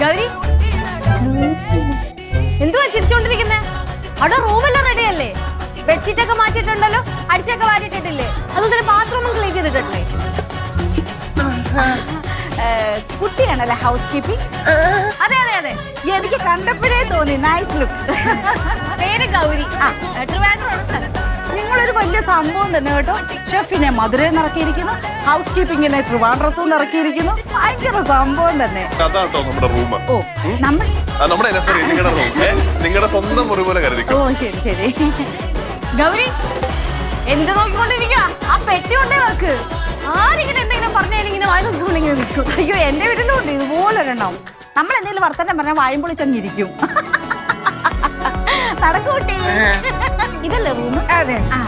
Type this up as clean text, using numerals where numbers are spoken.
ഗൗരി എന്തുവാ ചിരിച്ചോണ്ടിരിക്കുന്നേ? അവിടെ റൂമെല്ലാം റെഡി അല്ലേ? ബെഡ്ഷീറ്റ് ഒക്കെ മാറ്റിയിട്ടുണ്ടല്ലോ, അടിച്ചൊക്കെ വാരിയിട്ടിട്ടില്ലേ? അതുപോലെ ബാത്റൂമും ക്ലീൻ ചെയ്തിട്ടില്ലേ? കുട്ടിയാണല്ലേ ഹൗസ് കീപ്പിംഗ്? അതെ അതെ അതെ, എനിക്ക് കണ്ടപ്പോഴേ തോന്നി നൈസ് ലുക്ക്. പേര് ഗൗരി. ട്രിവാൻഡ്രമാണ് സ്ഥലം. നിങ്ങളൊരു വലിയ സംഭവം തന്നെ കേട്ടോ. ഷെഫിനെ മധുരയിൽ നിറക്കിയിരിക്കുന്നു, ഹൗസ് കീപ്പിങ്ങിനെ ട്രിവാൻഡ്രത്തും നിറക്കിയിരിക്കുന്നു. ഭയങ്കര സംഭവം തന്നെ. അതാട്ടോ നമ്മുടെ റൂം. ഓ നമ്മൾ നിങ്ങളുടെ റൂം നിങ്ങളുടെ സ്വന്തം മുറി പോലെ കരുതിക്കും. ഓ ശരി ശരി. ഗൗരി എന്ത് നോക്കിക്കൊണ്ടിരിക്കുക? ആ പെട്ടി കൊണ്ടേ വെക്ക്. ആരിങ്ങനെ എന്തെങ്കിലും പറഞ്ഞാൽ ഇങ്ങനെ വായി നോക്കിക്കൊണ്ടിങ്ങനെ നിൽക്കും. അയ്യോ എന്റെ വീട്ടിലുണ്ട് ഇതുപോലെ ഒരെണ്ണം. നമ്മൾ എന്തെങ്കിലും വർത്തനം പറഞ്ഞാൽ വായും പൊളിച്ചങ്ങിരിക്കും. നടക്കൂട്ടി. ഇതല്ലേ റൂം? അതെ. ആ